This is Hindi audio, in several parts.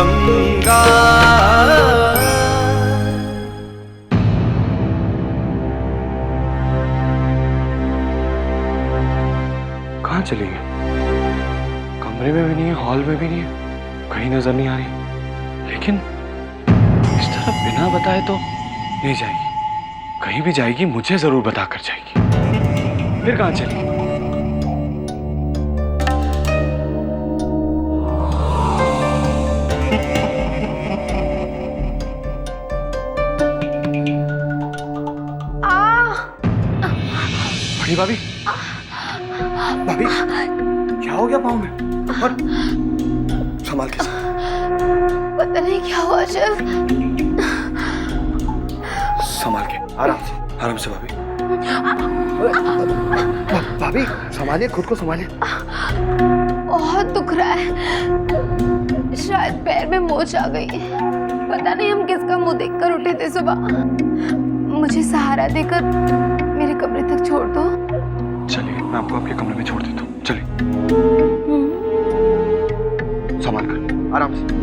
गंगा। कहाँ चली गई? कमरे में भी नहीं है, हॉल में भी नहीं है, कहीं नजर नहीं आ रही। लेकिन इस तरह बिना बताए तो नहीं जाएगी। कहीं भी जाएगी मुझे जरूर बताकर जाएगी। फिर कहाँ चली? बड़ी भाभी, भाभी क्या हो गया पाँव में? और संभाल के पता नहीं क्या हुआ शिव। संभाल के, आराम से भाभी। भाभी संभालिए, खुद को संभालिए। बहुत दुख रहा है, शायद पैर में मोच आ गई। पता नहीं हम किसका मुंह देखकर उठे थे सुबह। मुझे सहारा देकर मेरे कमरे तक छोड़ दो। चलिए मैं आपको आपके कमरे में छोड़ देता हूँ। चलिए संभाल कर, आराम से।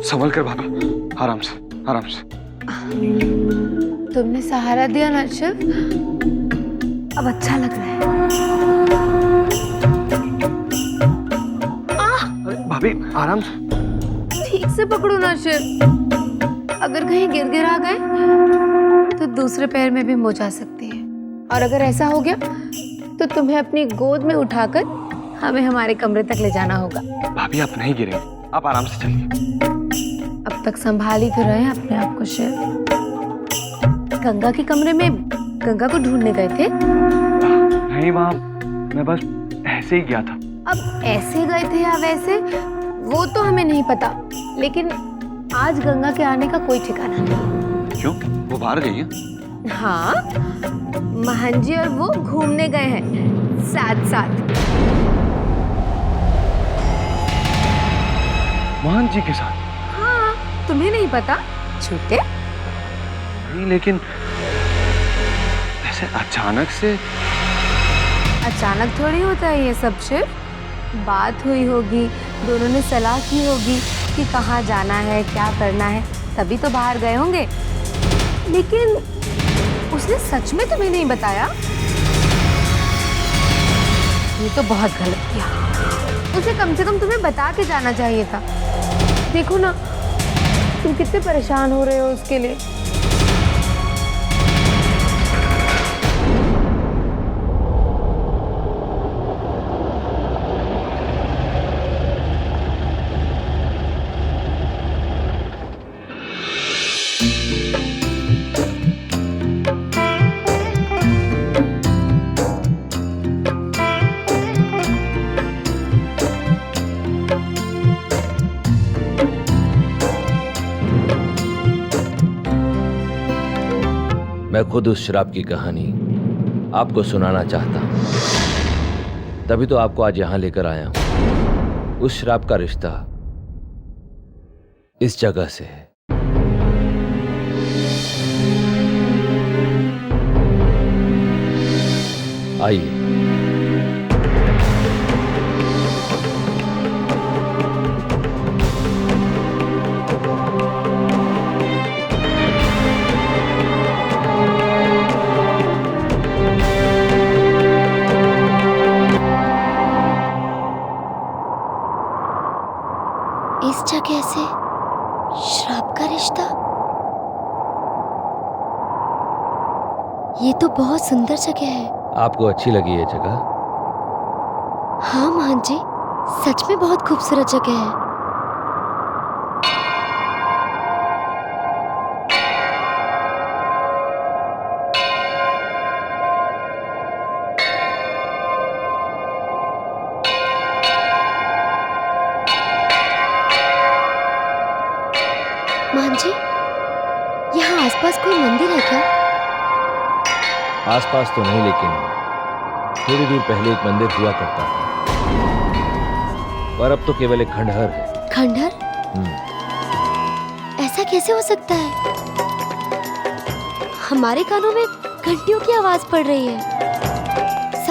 संभल कर भाभी, आराम से आराम से। तुमने सहारा दिया ना शिव, अब अच्छा लग रहा है। अरे भाभी आराम से। ठीक से पकड़ो ना शिव, अगर कहीं गिर आ गए तो दूसरे पैर में भी मोच आ सकती है। और अगर ऐसा हो गया तो तुम्हें अपनी गोद में उठाकर हमें हमारे कमरे तक ले जाना होगा। भाभी आप नहीं गिरे, आप आराम से चलिए। अब तक संभाल ही तो रहे हैं अपने आप को शिव। गंगा के कमरे में गंगा को ढूंढने गए थे? नहीं वहाँ मैं बस ऐसे ही गया था। अब ऐसे गए थे या वैसे वो तो हमें नहीं पता, लेकिन आज गंगा के आने का कोई ठिकाना नहीं। क्यों, वो बाहर गई है? हाँ, महन जी और वो घूमने गए हैं साथ साथ। महन जी के साथ? हाँ, तुम्हें नहीं पता छूटे? नहीं, लेकिन ऐसे अचानक से। अचानक थोड़ी होता है ये सब शिव। बात हुई होगी, दोनों ने सलाह की होगी कि कहाँ जाना है, क्या करना है, तभी तो बाहर गए होंगे। लेकिन उसने सच में तुम्हें नहीं बताया? ये तो बहुत गलत किया। उसे कम से कम तुम्हें बता के जाना चाहिए था। देखो ना, तुम कितने परेशान हो रहे हो उसके लिए। मैं खुद उस शराब की कहानी आपको सुनाना चाहता हूं, तभी तो आपको आज यहां लेकर आया हूं। उस शराब का रिश्ता इस जगह से है। आइए। इस जगह से शराब का रिश्ता? ये तो बहुत सुंदर जगह है। आपको अच्छी लगी ये जगह? हाँ महन जी, सच में बहुत खूबसूरत जगह है। महन जी, यहाँ आसपास कोई मंदिर है क्या? आसपास तो नहीं, लेकिन थोड़ी दूर पहले एक मंदिर हुआ करता था, पर अब तो केवल एक खंडहर है। खंडहर? ऐसा कैसे हो सकता है? हमारे कानों में घंटियों की आवाज पड़ रही है।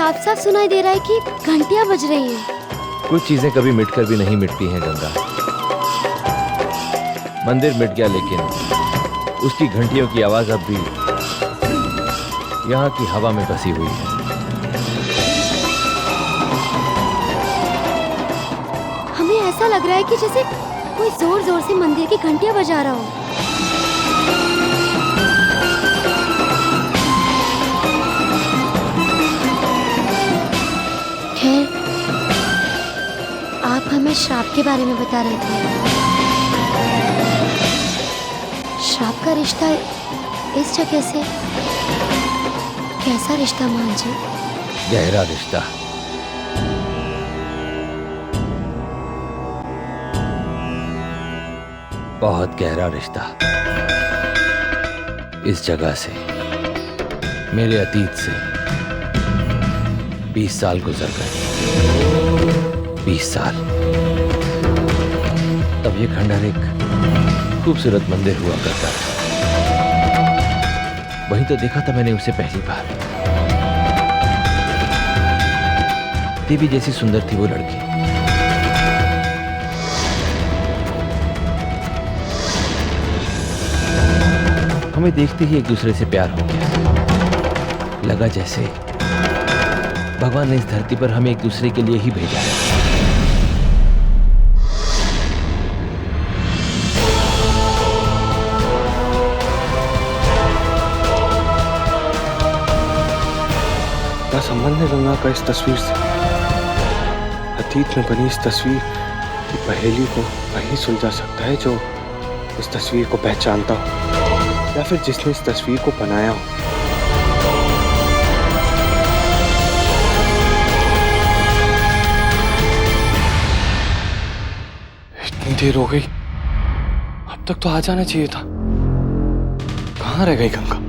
साफ साफ सुनाई दे रहा है कि घंटियां बज रही हैं। कुछ चीजें कभी मिटकर भी नहीं मिटती हैं गंगा। मंदिर मिट गया लेकिन उसकी घंटियों की आवाज अब भी यहाँ की हवा में बसी हुई है। हमें ऐसा लग रहा है कि जैसे कोई जोर जोर से मंदिर की घंटियां बजा रहा हो। खैर, आप हमें श्राप के बारे में बता रहे थे। श्राप का रिश्ता इस जगह से कैसा रिश्ता मान जी? गहरा रिश्ता। बहुत गहरा रिश्ता। इस जगह से, मेरे अतीत से 20 साल गुजर गए। 20 साल। तब ये खंडहर एक खूबसूरत मंदिर हुआ करता था। वहीं तो देखा था मैंने उसे पहली बार। देवी जैसी सुंदर थी वो लड़की। हमें देखते ही एक दूसरे से प्यार हो गया। लगा जैसे भगवान ने इस धरती पर हमें एक दूसरे के लिए ही भेजा है। क्या संबंध है गंगा का इस तस्वीर से? अतीत में बनी इस तस्वीर की पहेली को वही सुलझा सकता है जो इस तस्वीर को पहचानता हो, या फिर जिसने इस तस्वीर को बनाया हो। इतनी देर हो गई, अब तक तो आ जाना चाहिए था। कहाँ रह गई गंगा?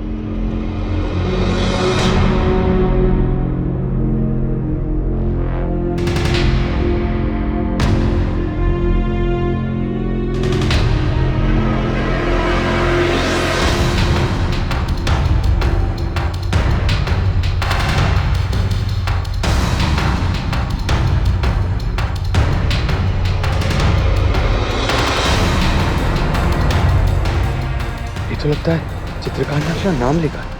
तो लगता है चित्रकार ने अपना नाम लिखा है।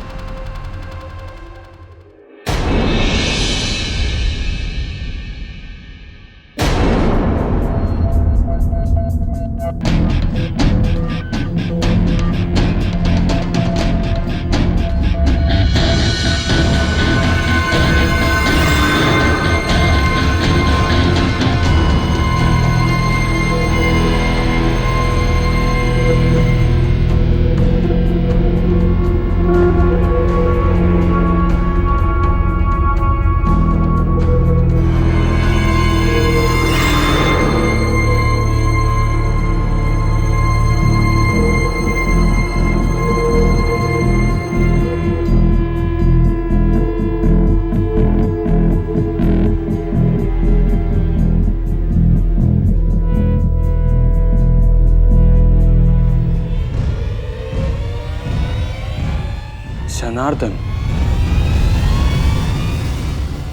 जनार्दन,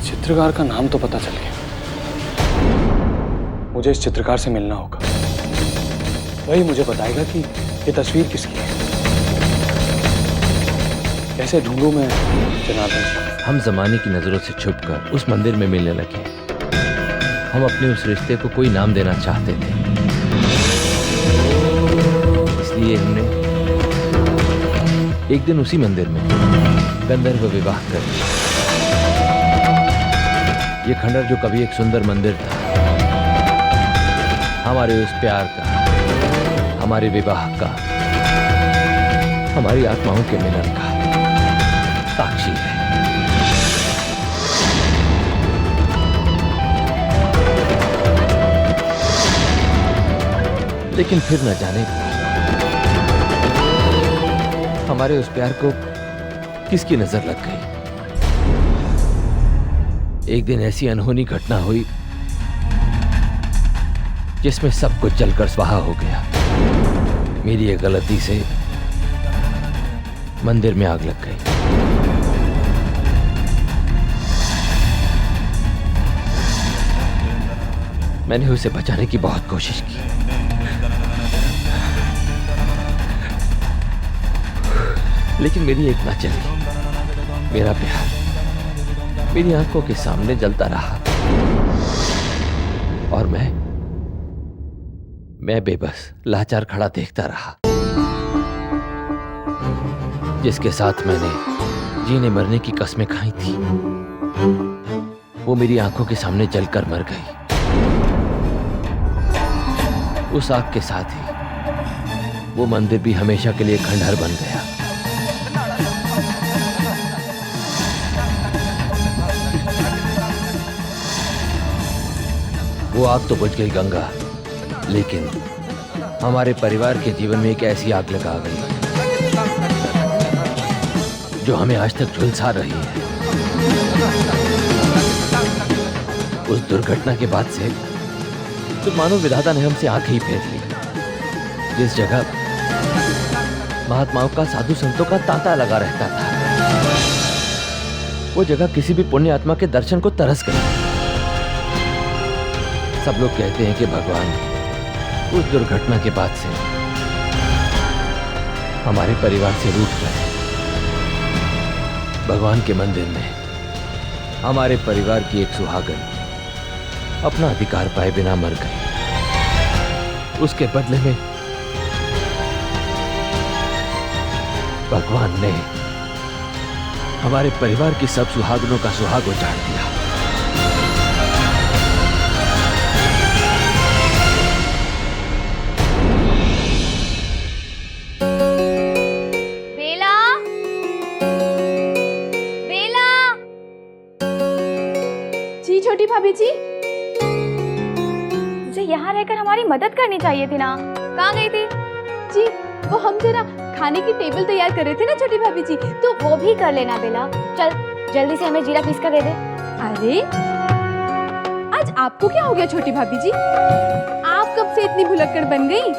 चित्रकार का नाम तो पता चल गया। मुझे इस चित्रकार से मिलना होगा। वही मुझे बताएगा कि ये तस्वीर किसकी है। कैसे ढूंढूं मैं जनार्दन? हम जमाने की नजरों से छुपकर उस मंदिर में मिलने लगे। हम अपने उस रिश्ते को कोई नाम देना चाहते थे, इसलिए हमने एक दिन उसी मंदिर में गंधर्व विवाह कर लिया। ये खंडहर जो कभी एक सुंदर मंदिर था, हमारे उस प्यार का, हमारे विवाह का, हमारी आत्माओं के मिलन का साक्षी है। लेकिन फिर न जाने हमारे उस प्यार को किसकी नजर लग गई। एक दिन ऐसी अनहोनी घटना हुई जिसमें सब कुछ जलकर स्वाहा हो गया। मेरी एक गलती से मंदिर में आग लग गई। मैंने उसे बचाने की बहुत कोशिश की, लेकिन मेरी एक ना चली। मेरा प्यार मेरी आंखों के सामने जलता रहा और मैं बेबस लाचार खड़ा देखता रहा। जिसके साथ मैंने जीने मरने की कस्में खाई थी, वो मेरी आंखों के सामने जलकर मर गई। उस आग के साथ ही वो मंदिर भी हमेशा के लिए खंडहर बन गया। वो आग तो बुझ गई गंगा, लेकिन हमारे परिवार के जीवन में एक ऐसी आग लगा गई जो हमें आज तक झुलसा रही है। उस दुर्घटना के बाद से तो मानो विधाता ने हमसे आंखें ही फेर ली। जिस जगह महात्माओं का, साधु संतों का तांता लगा रहता था, वो जगह किसी भी पुण्य आत्मा के दर्शन को तरस गई। सब लोग कहते हैं कि भगवान उस दुर्घटना के बाद से हमारे परिवार से रूठ गए। भगवान के मंदिर में हमारे परिवार की एक सुहागन अपना अधिकार पाए बिना मर गई। उसके बदले में भगवान ने हमारे परिवार की सब सुहागनों का सुहाग उजाड़ दिया। बेला, बेला। जी छोटी भाभी जी। तुझे यहाँ रहकर हमारी मदद करनी चाहिए थी ना, कहाँ गई थी? जी वो हम जरा खाने की टेबल तैयार कर रहे थे ना छोटी भाभी जी, तो वो भी कर लेना बेला। चल जल्दी से हमें जीरा पीस कर दे दे। अरे आज आपको क्या हो गया छोटी भाभी जी? आप कब से इतनी भुलक्कड़ बन गई?